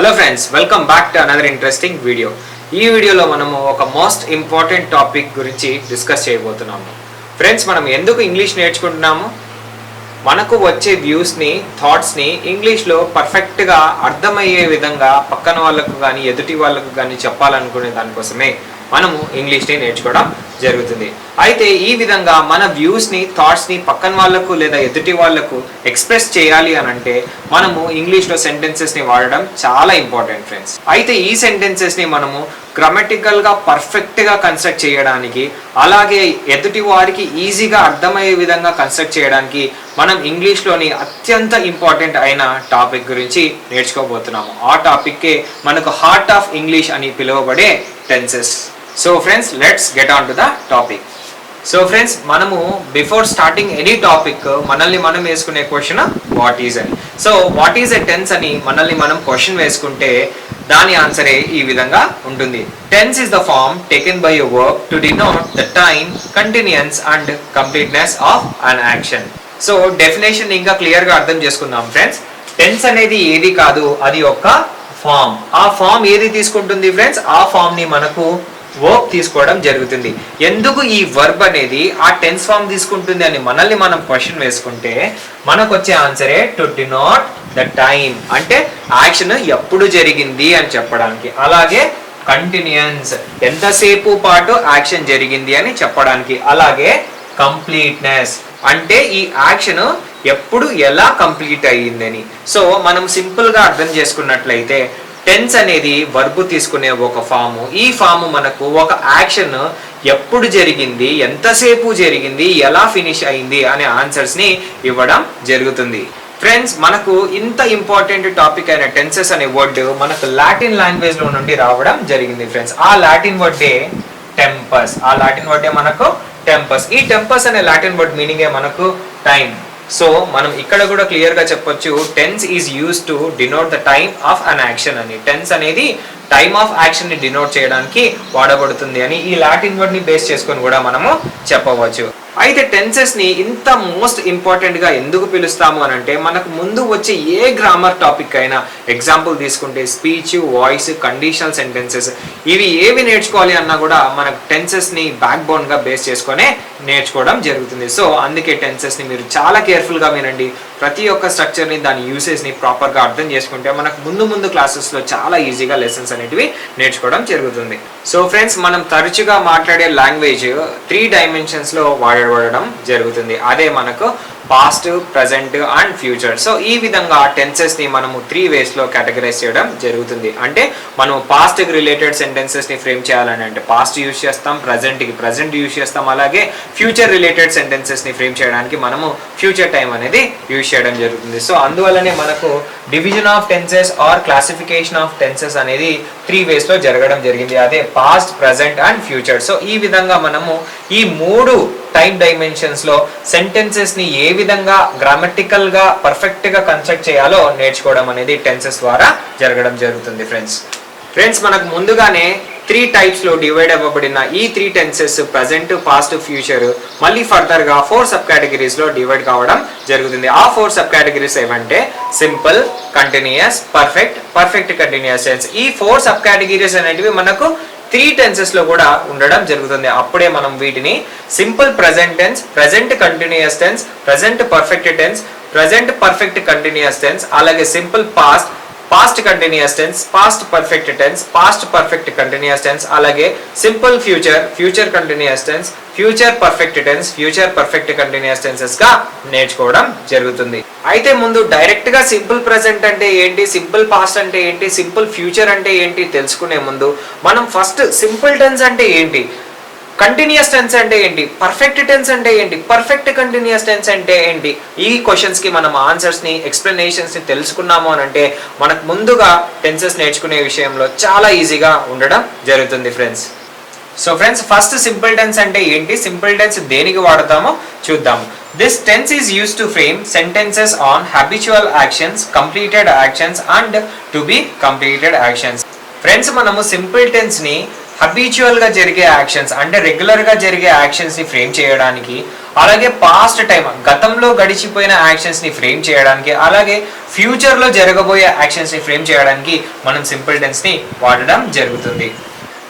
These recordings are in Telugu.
Hello friends, welcome back to another interesting video. ఈ వీడియోలో మనము ఒక మోస్ట్ ఇంపార్టెంట్ టాపిక్ గురించి డిస్కస్ చేయబోతున్నాము. ఫ్రెండ్స్, మనం ఎందుకు ఇంగ్లీష్ నేర్చుకుంటున్నాము? మనకు వచ్చే వ్యూస్ని, థాట్స్ని ఇంగ్లీష్లో పర్ఫెక్ట్గా అర్థమయ్యే విధంగా పక్కన వాళ్ళకు కానీ ఎదుటి వాళ్ళకు కానీ చెప్పాలనుకునే దానికోసమే మనము ఇంగ్లీష్ని నేర్చుకోవడం జరుగుతుంది. అయితే ఈ విధంగా మన వ్యూస్ని, థాట్స్ని పక్కన వాళ్ళకు లేదా ఎదుటి వాళ్ళకు ఎక్స్ప్రెస్ చేయాలి అని అంటే మనము ఇంగ్లీష్లో సెంటెన్సెస్ని వాడడం చాలా ఇంపార్టెంట్ ఫ్రెండ్స్. అయితే ఈ సెంటెన్సెస్ని మనము గ్రామటికల్గా పర్ఫెక్ట్గా కన్స్ట్రక్ట్ చేయడానికి, అలాగే ఎదుటి వారికి ఈజీగా అర్థమయ్యే విధంగా కన్స్ట్రక్ట్ చేయడానికి మనం ఇంగ్లీష్లోని అత్యంత ఇంపార్టెంట్ అయిన టాపిక్ గురించి నేర్చుకోబోతున్నాము. ఆ టాపిక్కే మనకు హార్ట్ ఆఫ్ ఇంగ్లీష్ అని పిలువబడే tenses. So friends, let's get on to the topic. So friends, మనము బిఫోర్ స్టార్టింగ్ ఎనీ టాపిక్ మనల్ని మనం వేసుకునే క్వశ్చన్ వాట్ ఈజ్ అని. So what is a tense అని మనల్ని మనం క్వశ్చన్ వేసుకుంటే దాని ఆన్సరే ఈ విధంగా ఉంటుంది. Tense is the form taken by a verb to denote the time, continuance and completeness of an action. So definition ఇంకా క్లియర్గా అర్థం చేసుకుందాం ఫ్రెండ్స్. టెన్స్ అనేది ఏది కాదు, అది ఒక ఫామ్. ఆ ఫామ్ ఏది తీసుకుంటుంది ఫ్రెండ్స్? ఆ ఫామ్ ని మనకు వర్బ్ తీసుకోవడం జరుగుతుంది. ఎందుకు ఈ వర్బ్ అనేది ఆ టెన్స్ ఫామ్ తీసుకుంటుంది అని మనల్ని మనం క్వశ్చన్ వేసుకుంటే మనకు వచ్చే ఆన్సరే టు డినోట్ ద టైమ్, అంటే యాక్షన్ ఎప్పుడు జరిగింది అని చెప్పడానికి. అలాగే కంటిన్యూయన్స్, ఎంతసేపు పాటు యాక్షన్ జరిగింది అని చెప్పడానికి. అలాగే కంప్లీట్నెస్, అంటే ఈ యాక్షన్ ఎప్పుడు ఎలా కంప్లీట్ అయ్యిందని. సో మనం సింపుల్ గా అర్థం చేసుకున్నట్లయితే టెన్స్ అనేది వర్బ్ తీసుకునే ఒక ఫాము. ఈ ఫాము మనకు ఒక యాక్షన్ ఎప్పుడు జరిగింది, ఎంతసేపు జరిగింది, ఎలా ఫినిష్ అయింది అనే ఆన్సర్స్ ని ఇవ్వడం జరుగుతుంది. ఫ్రెండ్స్, మనకు ఇంత ఇంపార్టెంట్ టాపిక్ అయిన టెన్సెస్ అనే వర్డ్ మనకు లాటిన్ లాంగ్వేజ్ లో నుండి రావడం జరిగింది ఫ్రెండ్స్. ఆ లాటిన్ వర్డే టెంపస్. ఆ లాటిన్ వర్డే మనకు టెంపస్. ఈ టెంపస్ అనే లాటిన్ వర్డ్ మీనింగే మనకు టైం. సో మనం ఇక్కడ కూడా క్లియర్ గా చెప్పొచ్చు, tense is use to denote the time of an action అని. టెన్స్ అనేది టైమ్ ఆఫ్ యాక్షన్ ని డినోట్ చేయడానికి వాడబడుతుంది అని ఈ లాటిన్ వర్డ్ ని బేస్ చేసుకొని కూడా మనము చెప్పవచ్చు. అయితే టెన్సెస్ ని ఇంత మోస్ట్ ఇంపార్టెంట్ గా ఎందుకు పిలుస్తాము అని అంటే మనకు ముందు వచ్చే ఏ గ్రామర్ టాపిక్ అయినా, ఎగ్జాంపుల్ తీసుకుంటే స్పీచ్, వాయిస్, కండిషనల్ సెంటెన్సెస్, ఇవి ఏవి నేర్చుకోవాలి అన్నా కూడా మనకు టెన్సెస్ ని బ్యాక్ బోన్ గా బేస్ చేసుకొని నేర్చుకోవడం జరుగుతుంది. సో అందుకే టెన్సెస్ ని మీరు చాలా కేర్ఫుల్ గా వినండి. ప్రతి ఒక్క స్ట్రక్చర్ ని, దాని యూసేజ్ ని ప్రాపర్ గా అర్థం చేసుకుంటే మనకు ముందు క్లాసెస్ లో చాలా ఈజీగా లెసన్స్ అనేటివి నేర్చుకోవడం జరుగుతుంది. సో ఫ్రెండ్స్, మనం తరచుగా మాట్లాడే లాంగ్వేజ్ 3 డైమెన్షన్స్ లో వాడబడడం జరుగుతుంది. అదే మనకు past, present and future. So ఈ విధంగా టెన్సెస్ ని మనము 3 వేస్ లో కేటగరైజ్ చేయడం జరుగుతుంది. అంటే మనం పాస్ట్ కి రిలేటెడ్ సెంటెన్సెస్ ని ఫ్రేమ్ చేయాలని అంటే పాస్ట్ యూజ్ చేస్తాం, ప్రజెంట్ కి ప్రజెంట్ యూజ్ చేస్తాం, అలాగే ఫ్యూచర్ రిలేటెడ్ సెంటెన్సెస్ ని ఫ్రేమ్ చేయడానికి మనము ఫ్యూచర్ టైం అనేది యూజ్ చేయడం జరుగుతుంది. సో అందువల్లనే మనకు division of tenses or classification of tenses అనేది 3 వేస్ లో జరగడం జరిగింది. అదే past, present and future. So ఈ విధంగా మనము ఈ 3 టైం డైమెన్షన్స్ లో సెంటెన్సెస్ ని ఏ విధంగా గ్రామటికల్ గా పర్ఫెక్ట్ గా కన్స్ట్రక్ట్ చేయాలో నేర్చుకోవడం అనేది టెన్సెస్ ద్వారా జరగడం జరుగుతుంది ఫ్రెండ్స్, మనకు ముందుగానే 3 టైప్స్ లో డివైడ్ అవ్వబడిన ఈ 3 టెన్సెస్ ప్రజెంట్, పాస్ట్, ఫ్యూచర్ మళ్ళీ ఫర్దర్ గా 4 సబ్ కేటగిరీస్ లో డివైడ్ కావడం జరుగుతుంది. ఆ 4 సబ్ కేటగిరీస్ ఏమంటే simple, continuous, perfect, perfect continuous tense. ఈ 4 సబ్ కేటగిరీస్ అనేటివి మనకు 3 టెన్సెస్ లో కూడా ఉండడం జరుగుతుంది. అప్పుడే మనం వీటిని simple present tense, present continuous tense, present perfect tense, present perfect continuous tense, అలాగే simple past, past continuous tense, past perfect tense, past perfect continuous tense, అలాగే simple future, future continuous tense, future perfect tense, future perfect continuous tenses గా నేర్చుకోవడం జరుగుతుంది. అయితే ముందు డైరెక్ట్ గా సింపుల్ ప్రెజెంట్ అంటే ఏంటి, సింపుల్ పాస్ట్ అంటే ఏంటి, సింపుల్ ఫ్యూచర్ అంటే ఏంటి తెలుసుకునే ముందు మనం ఫస్ట్ సింపుల్ టెన్స్ అంటే ఏంటి, కంటిన్యూయస్ టెన్స్ అంటే ఏంటి, పర్ఫెక్ట్ టెన్స్ అంటే ఏంటి, పర్ఫెక్ట్ కంటిన్యూయస్ టెన్స్ అంటే ఏంటి, ఈ క్వశ్చన్స్ కి మనం ఆన్సర్స్ ని, ఎక్స్ప్లెనేషన్స్ ని తెలుసుకున్నాము అని అంటే మనకు ముందుగా టెన్సెస్ నేర్చుకునే విషయంలో చాలా ఈజీగా ఉండడం జరుగుతుంది friends. So friends, first simple tense అంటే ఏంటి, సింపుల్ టెన్స్ దేనికి వాడతామో చూద్దాం. This tense is used to frame sentences on habitual actions, completed actions and to be completed actions. Friends, మనము సింపుల్ టెన్స్ ని హబిచువల్ గా జరిగే యాక్షన్స్ అంటే రెగ్యులర్ గా జరిగే యాక్షన్స్ ని ఫ్రేమ్ చేయడానికి, అలాగే పాస్ట్ టైం గతంలో గడిచిపోయిన యాక్షన్స్ ని ఫ్రేమ్ చేయడానికి, అలాగే ఫ్యూచర్ లో జరగబోయే యాక్షన్స్ ని ఫ్రేమ్ చేయడానికి మనం సింపుల్ టెన్స్ ని వాడడం జరుగుతుంది.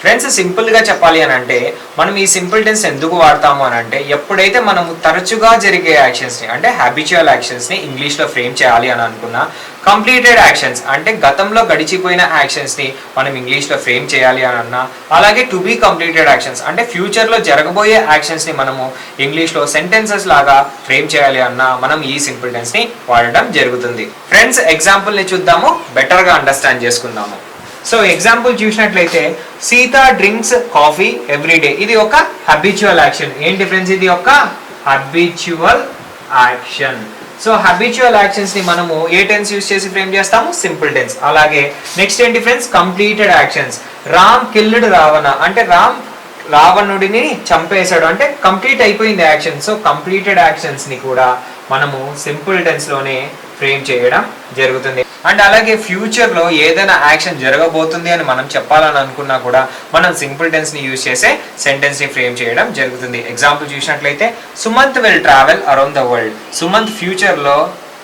ఫ్రెండ్స్, సింపుల్ గా చెప్పాలి అని అంటే మనం ఈ సింపుల్ టెన్స్ ఎందుకు వాడతాము అని అంటే ఎప్పుడైతే మనము తరచుగా జరిగే యాక్షన్స్ ని అంటే హ్యాబిచువల్ యాక్షన్స్ ని ఇంగ్లీష్ లో ఫ్రేమ్ చేయాలి అని అనుకున్నా, కంప్లీటెడ్ యాక్షన్స్ అంటే గతంలో గడిచిపోయిన యాక్షన్స్ ని మనం ఇంగ్లీష్ లో ఫ్రేమ్ చేయాలి అని అన్నా, అలాగే టు బి కంప్లీటెడ్ యాక్షన్స్ అంటే ఫ్యూచర్ లో జరగబోయే యాక్షన్స్ ని మనము ఇంగ్లీష్ లో సెంటెన్సెస్ లాగా ఫ్రేమ్ చేయాలి అన్నా మనం ఈ సింపుల్ టెన్స్ ని వాడడం జరుగుతుంది. ఫ్రెండ్స్, ఎగ్జాంపుల్ ని చూద్దాము, బెటర్ గా అండర్స్టాండ్ చేసుకుందాము. సో ఎగ్జాంపుల్ చూసినట్లయితే సీత డ్రింక్స్ కాఫీ ఎవ్రీడే. ఇది ఒక హ్యాబిచువల్ యాక్షన్. ఏంటి ఫ్రెండ్స్, ఇది ఒక habitual action. So habitual actions ని మనము ఏ టెన్స్ యూస్ చేసి ఫ్రేమ్ చేస్తాము? Simple tense. అలాగే నెక్స్ట్ ఏంటి friends? Completed actions. Ram killed Ravana అంటే రామ్ రావణుడిని చంపేశాడు అంటే కంప్లీట్ అయిపోయింది యాక్షన్. సో కంప్లీటెడ్ యాక్షన్స్ ని కూడా మనము సింపుల్ టెన్స్ లోనే ఫ్రేమ్ చేయడం జరుగుతుంది. అండ్ అలాగే ఫ్యూచర్ లో ఏదైనా యాక్షన్ జరగబోతుంది అని మనం చెప్పాలని అనుకున్నా కూడా మనం సింపుల్ టెన్స్ ని యూజ్ చేసే సెంటెన్స్ ని ఫ్రేమ్ చేయడం జరుగుతుంది. ఎగ్జాంపుల్ చూసినట్లయితే Sumanth will travel around the world. Sumanth future లో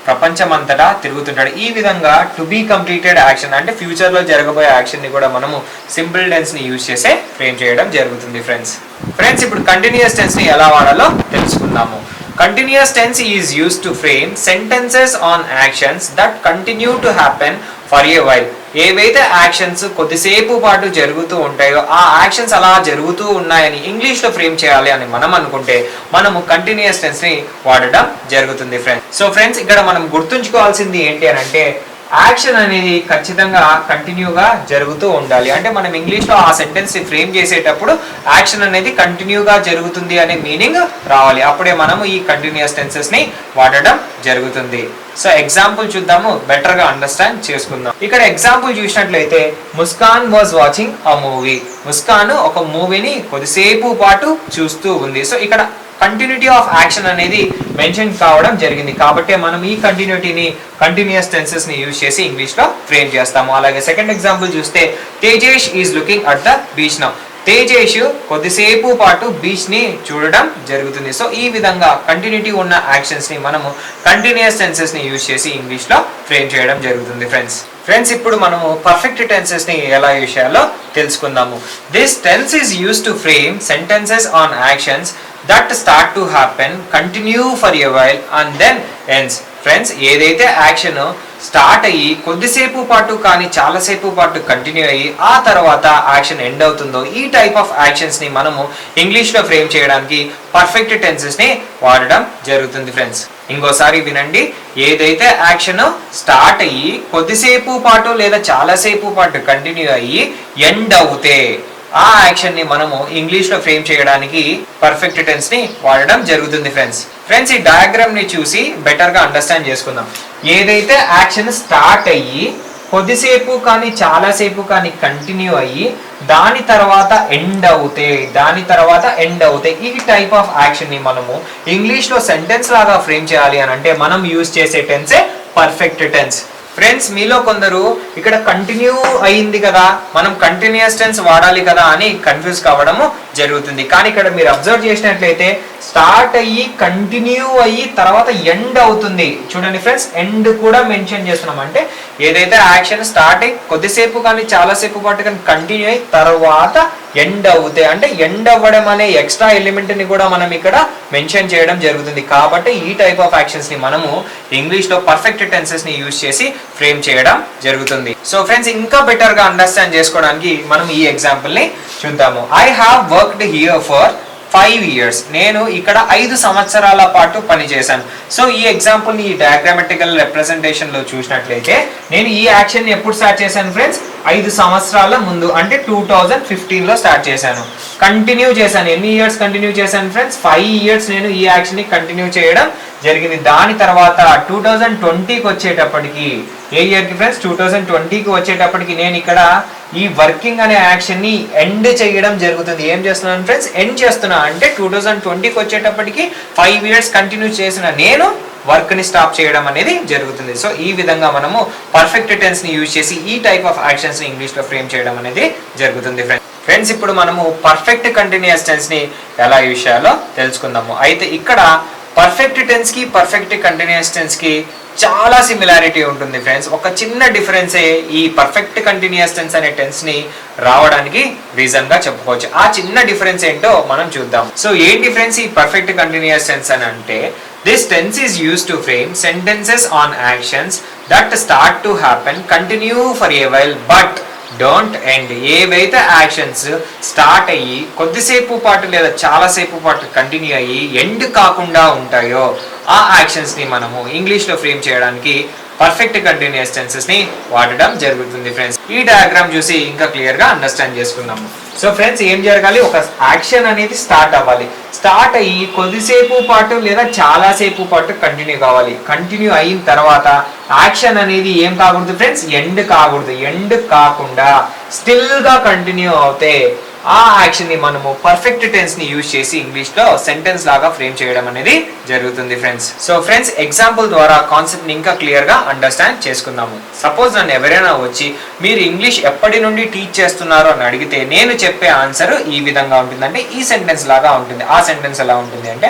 ప్రపంచమంతటా తిరుగుతుంటాడు. ఈ విధంగా టు బి కంప్లీటెడ్ యాక్షన్ అంటే ఫ్యూచర్ లో జరగబోయే యాక్షన్ ని కూడా మనము సింపుల్ టెన్స్ ని యూజ్ చేసే ఫ్రేమ్ చేయడం జరుగుతుంది. ఫ్రెండ్స్ ఇప్పుడు కంటిన్యూస్ టెన్స్ ని ఎలా వాడాలో తెలుసుకుందాము. Continuous tense is used to frame sentences on actions that continue to happen for a while. ఏవైతే యాక్షన్స్ కొద్దిసేపు పాటు జరుగుతూ ఉంటాయో ఆ యాక్షన్స్ అలా జరుగుతూ ఉన్నాయని ఇంగ్లీష్ లో ఫ్రేమ్ చేయాలి అని మనం అనుకుంటే మనము కంటిన్యూస్ టెన్స్ ని వాడడం జరుగుతుంది ఫ్రెండ్స్. సో ఫ్రెండ్స్, ఇక్కడ మనం గుర్తుంచుకోవాల్సింది ఏంటి అని అంటే యాక్షన్ అనేది ఖచ్చితంగా కంటిన్యూగా జరుగుతూ ఉండాలి. అంటే మనం ఇంగ్లీష్ లో ఆ సెంటెన్స్ ని ఫ్రేమ్ చేసేటప్పుడు యాక్షన్ అనేది కంటిన్యూగా జరుగుతుంది అనే మీనింగ్ రావాలి. అప్పుడే మనము ఈ కంటిన్యూస్ టెన్సెస్ ని వాడడం జరుగుతుంది. సో ఎగ్జాంపుల్ చూద్దాము, బెటర్ గా అండర్స్టాండ్ చేసుకుందాం. ఇక్కడ ఎగ్జాంపుల్ చూసినట్లయితే Muskan was watching a movie. Muskan ఒక మూవీని కొద్దిసేపు పాటు చూస్తూ ఉంది. సో ఇక్కడ కంటిన్యూటీ ఆఫ్ యాక్షన్ అనేది మెన్షన్ కావడం జరిగింది కాబట్టి మనం ఈ కంటిన్యూటీని కంటిన్యూస్ టెన్సెస్ ని యూజ్ చేసి ఇంగ్లీష్ లో ఫ్రేమ్ చేస్తాము. అలాగే సెకండ్ ఎగ్జాంపుల్ చూస్తే Tejesh is looking at the beach now. Tejesh కొద్దిసేపు పాటు బీచ్ ని చూడడం జరుగుతుంది. సో ఈ విధంగా కంటిన్యూటీ ఉన్న యాక్షన్స్ ని మనము కంటిన్యూస్ టెన్సెస్ ని యూజ్ చేసి ఇంగ్లీష్ లో ఫ్రేమ్ చేయడం జరుగుతుంది. ఫ్రెండ్స్ ఇప్పుడు మనము పర్ఫెక్ట్ టెన్సెస్ ని ఎలా యూజ్ చేయాలో తెలుసుకుందాము. This tense is used to frame sentences on actions that start to happen, continue for a while and then ends. Friends, ఏదైతే యాక్షన్ స్టార్ట్ అయ్యి కొద్దిసేపు పాటు కానీ చాలాసేపు పాటు కంటిన్యూ అయ్యి ఆ తర్వాత యాక్షన్ ఎండ్ అవుతుందో ఈ టైప్ ఆఫ్ యాక్షన్స్ ని మనము ఇంగ్లీష్ లో ఫ్రేమ్ చేయడానికి పర్ఫెక్ట్ టెన్సెస్ ని వాడడం జరుగుతుంది. ఫ్రెండ్స్, ఇంకోసారి వినండి. ఏదైతే యాక్షన్ స్టార్ట్ అయ్యి కొద్దిసేపు పాటు లేదా చాలాసేపు పాటు కంటిన్యూ అయ్యి ఎండ్ అవుతే ఆ యాక్షన్ ని మనము ఇంగ్లీష్ లో ఫ్రేమ్ చేయడానికి పర్ఫెక్ట్ టెన్స్ ని వాడడం జరుగుతుంది. ఫ్రెండ్స్ ఈ డయాగ్రామ్ ని చూసి బెటర్ గా అండర్స్టాండ్ చేసుకుందాం. ఏదైతే యాక్షన్ స్టార్ట్ అయ్యి కొద్దిసేపు కానీ చాలాసేపు కానీ కంటిన్యూ అయ్యి దాని తర్వాత ఎండ్ అవుతే ఈ టైప్ ఆఫ్ యాక్షన్ ని మనము ఇంగ్లీష్ లో సెంటెన్స్ లాగా ఫ్రేమ్ చేయాలి అని అంటే మనం యూజ్ చేసే టెన్సే పర్ఫెక్ట్ టెన్స్. ఫ్రెండ్స్, మీలో కొందరు ఇక్కడ కంటిన్యూ అయింది కదా మనం కంటిన్యూస్ టెన్స్ వాడాలి కదా అని కన్ఫ్యూజ్ కావడము జరుగుతుంది. కానీ ఇక్కడ మీరు అబ్జర్వ్ చేసినట్లయితే స్టార్ట్ అయ్యి కంటిన్యూ అయ్యి తర్వాత ఎండ్ అవుతుంది. చూడండి ఫ్రెండ్స్, ఎండ్ కూడా మెన్షన్ చేస్తున్నాం. అంటే ఏదైతే యాక్షన్ స్టార్ట్ అయ్యి కొద్దిసేపు కానీ చాలాసేపు పాటు కానీ కంటిన్యూ అయ్యి తర్వాత ఎండ్ అవుతాయి అంటే ఎండ్ అవ్వడం అనే ఎక్స్ట్రా ఎలిమెంట్ ని కూడా మనం ఇక్కడ మెన్షన్ చేయడం జరుగుతుంది. కాబట్టి ఈ టైప్ ఆఫ్ యాక్షన్స్ ని మనము ఇంగ్లీష్ లో పర్ఫెక్ట్ టెన్సెస్ ని యూజ్ చేసి ఫ్రేమ్ చేయడం జరుగుతుంది. సో ఫ్రెండ్స్, ఇంకా బెటర్ గా అండర్స్టాండ్ చేసుకోవడానికి మనం ఈ ఎగ్జాంపుల్ ని చూద్దాము. I have worked here for 5 years. నేను ఇక్కడ 5 సంవత్సరాల పాటు పనిచేశాను. సో ఈ ఎగ్జాంపుల్ ని ఈ డయాగ్రామటికల్ రిప్రజెంటేషన్ లో చూసినట్లయితే నేను ఈ యాక్షన్ ని ఎప్పుడు స్టార్ట్ చేశాను ఫ్రెండ్స్? 5 సంవత్సరాల ముందు అంటే 2015 లో స్టార్ట్ చేశాను. కంటిన్యూ చేశాను. ఎన్ని ఇయర్స్ కంటిన్యూ చేశాను ఫ్రెండ్స్? 5 years నేను ఈ యాక్షన్ ని కంటిన్యూ చేయడం జరిగింది. దాని తర్వాత 2020కి వచ్చేటప్పటికి ఏ ఇయర్ కి ఫ్రెండ్స్? 2020కి వచ్చేటప్పటికి నేను ఇక్కడ ఈ వర్కింగ్ అనే యాక్షన్ ని ఎండ్ చేయడం జరుగుతుంది. ఏం చేస్తున్నాను ఫ్రెండ్స్? ఎండ్ చేస్తున్నా. అంటే 2020కి వచ్చేటప్పటికి 5 years కంటిన్యూ చేసిన నేను వర్క్ ని స్టాప్ చేయడం అనేది జరుగుతుంది. సో ఈ విధంగా మనము పర్ఫెక్ట్ టెన్స్ ని యూజ్ చేసి ఈ టైప్ ఆఫ్ యాక్షన్స్ ని ఇంగ్లీష్ లో ఫ్రేమ్ చేయడం అనేది జరుగుతుంది ఫ్రెండ్స్. ఫ్రెండ్స్ ఇప్పుడు మనము పర్ఫెక్ట్ కంటిన్యూస్ టెన్స్ ని ఎలా యూజ్ చేయాలో తెలుసుకుందాము. అయితే ఇక్కడ పర్ఫెక్ట్ టెన్స్ కి పర్ఫెక్ట్ కంటిన్యూస్ టెన్స్ కి చాలా సిమిలారిటీ ఉంటుంది ఫ్రెండ్స్. ఒక చిన్న డిఫరెన్సే ఈ పర్ఫెక్ట్ కంటిన్యూస్ టెన్స్ అనే టెన్స్ ని రావడానికి రీజన్ గా చెప్పుకోవచ్చు. ఆ చిన్న డిఫరెన్స్ ఏంటో మనం చూద్దాం. సో ఏం డిఫరెన్స్ ఈ పర్ఫెక్ట్ కంటిన్యూస్ టెన్స్ అని అంటే, this tense is used to frame sentences on actions that start to happen, continue for a while but don't end. ఏవైతే యాక్షన్స్ స్టార్ట్ అయ్యి కొద్దిసేపు పాటు లేదా చాలాసేపు పాటు కంటిన్యూ అయ్యి ఎండ్ కాకుండా ఉంటాయో ఆ యాక్షన్స్ ని మనము ఇంగ్లీష్ లో ఫ్రేమ్ చేయడానికి పర్ఫెక్ట్ కంటిన్యూస్ టెన్సెస్ ని వాడడం జరుగుతుంది ఫ్రెండ్స్. ఈ డయాగ్రామ్ చూసి ఇంకా క్లియర్ గా అండర్స్టాండ్ చేసుకుందాము. సో ఫ్రెండ్స్ ఏం జరగాలి, ఒక యాక్షన్ అనేది స్టార్ట్ అవ్వాలి. స్టార్ట్ అయ్యి కొద్దిసేపు పాటు లేదా చాలాసేపు పాటు కంటిన్యూ కావాలి. కంటిన్యూ అయిన తర్వాత యాక్షన్ అనేది ఏం కాకూడదు ఫ్రెండ్స్, ఎండ్ కాకూడదు. ఎండ్ కాకుండా స్టిల్ గా కంటిన్యూ అవుతే ఆ యాక్షన్ ని మనము పర్ఫెక్ట్ టెన్స్ ని యూజ్ చేసి ఇంగ్లీష్ లో సెంటెన్స్ లాగా ఫ్రేమ్ చేయడం అనేది జరుగుతుంది ఫ్రెండ్స్. సో ఫ్రెండ్స్ ఎగ్జాంపుల్ ద్వారా కాన్సెప్ట్ ని ఇంకా క్లియర్ గా అండర్స్టాండ్ చేసుకుందాము. సపోజ్ నన్ను ఎవరైనా వచ్చి మీరు ఇంగ్లీష్ ఎప్పటి నుండి టీచ్ చేస్తున్నారో అని అడిగితే నేను చెప్పే ఆన్సర్ ఈ విధంగా ఉంటుంది, అంటే ఈ సెంటెన్స్ లాగా ఉంటుంది. ఆ సెంటెన్స్ ఎలా ఉంటుంది అంటే,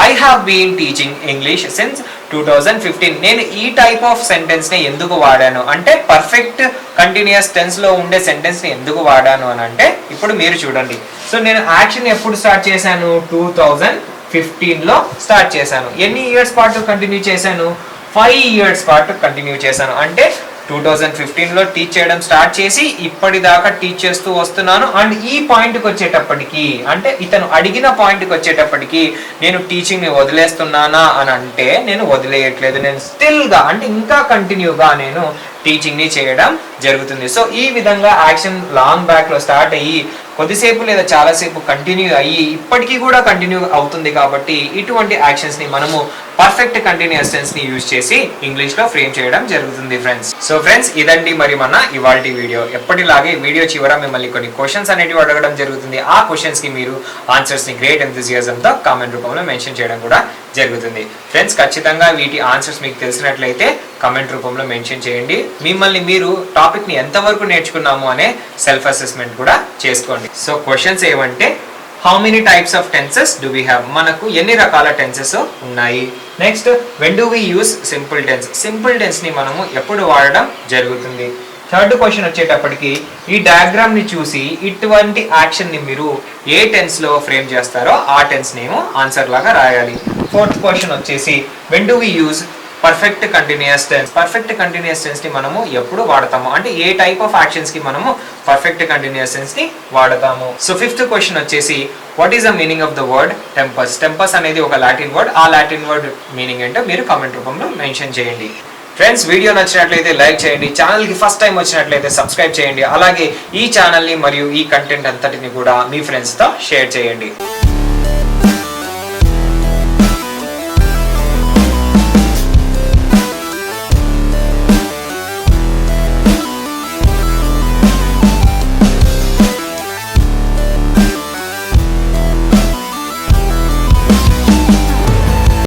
I have been teaching English since 2015. నేను ఈ టైప్ ఆఫ్ సెంటెన్స్ ని ఎందుకు వాడాను అంటే, పర్ఫెక్ట్ కంటిన్యూస్ టెన్స్ లో ఉండే సెంటెన్స్ ని ఎందుకు వాడాను అని అంటే, ఇప్పుడు మీరు చూడండి. సో నేను యాక్షన్ ఎప్పుడు స్టార్ట్ చేశాను, 2015 లో స్టార్ట్ చేశాను. ఎన్ని ఇయర్స్ పాటు కంటిన్యూ చేశాను, 5 ఇయర్స్ పాటు కంటిన్యూ చేశాను. అంటే 2015 లో టీచ్ చేయడం స్టార్ట్ చేసి ఇప్పటిదాకా టీచ్ చేస్తూ వస్తున్నాను. అండ్ ఈ పాయింట్కి వచ్చేటప్పటికి, అంటే ఇతను అడిగిన పాయింట్కి వచ్చేటప్పటికి నేను టీచింగ్ ని వదిలేస్తున్నానా అని అంటే నేను వదిలేయట్లేదు. నేను స్టిల్ గా అంటే ఇంకా కంటిన్యూగా నేను టీచింగ్ ని చేయడం జరుగుతుంది. సో ఈ విధంగా యాక్షన్ లాంగ్ బ్యాక్ లో స్టార్ట్ అయ్యి కొద్దిసేపు లేదా చాలాసేపు కంటిన్యూ అయ్యి ఇప్పటికీ కూడా కంటిన్యూ అవుతుంది. కాబట్టి ఇటువంటి యాక్షన్స్ ని మనము పర్ఫెక్ట్ కంటిన్యూస్ టెన్స్ ని యూజ్ చేసి ఇంగ్లీష్ లో ఫ్రేమ్ చేయడం జరుగుతుంది ఫ్రెండ్స్. సో ఫ్రెండ్స్ ఇదండి మరి మన ఇవాల్టి వీడియో. ఎప్పటిలాగే వీడియో చివర మిమ్మల్ని కొన్ని క్వశ్చన్స్ అనేటివి అడగడం జరుగుతుంది. ఆ క్వశ్చన్స్ కి మీరు ఆన్సర్స్ ని గ్రేట్ ఎంతూజియాజం తో కామెంట్ రూపంలో మెన్షన్ చేయడం కూడా జరుగుతుంది ఫ్రెండ్స్. ఖచ్చితంగా వీటి ఆన్సర్స్ మీకు తెలిసినట్లయితే కామెంట్ రూపంలో మెన్షన్ చేయండి. మిమ్మల్ని మీరు టాపిక్ ని ఎంతవరకు నేర్చుకున్నాము అనే సెల్ఫ్ అసెస్మెంట్ కూడా చేసుకోండి. సో క్వశ్చన్స్ ఏమంటే, how many types of tenses do we have, మనకు ఎన్ని రకాల టెన్సెస్ ఉన్నాయి. Next, when do we use simple tense, simple tense ని మనము ఎప్పుడు వాడడం జరుగుతుంది. థర్డ్ క్వశ్చన్ వచ్చేటప్పటికి, ఈ డయాగ్రామ్ ని చూసి ఇటువంటి యాక్షన్ ని మీరు ఏ టెన్స్ లో ఫ్రేమ్ చేస్తారో ఆ టెన్స్ నేమ్ ఆన్సర్ లాగా రాయాలి. ఫోర్త్ క్వశ్చన్ వచ్చేసి, when do we use perfect continuous tense, perfect continuous tense ని మనము ఎప్పుడు వాడతాము అంటే ఏ టైప్ ఆఫ్ యాక్షన్స్ కి మనము పర్ఫెక్ట్ కంటిన్యూస్ టెన్స్ ని వాడతాము. సో ఫిఫ్త్ క్వశ్చన్ వచ్చేసి, what is the meaning of the word tempus. Tempus అనేది ఒక లాటిన్ వర్డ్. ఆ లాటిన్ వర్డ్ మీనింగ్ ఏంటో మీరు కామెంట్ రూపంలో మెన్షన్ చేయండి. ఫ్రెండ్స్ వీడియో నచ్చినట్లయితే లైక్ చేయండి, ఛానల్కి ఫస్ట్ టైం వచ్చినట్లయితే సబ్స్క్రైబ్ చేయండి. అలాగే ఈ ఛానల్ని మరియు ఈ కంటెంట్ అంతటిని కూడా మీ ఫ్రెండ్స్తో షేర్ చేయండి.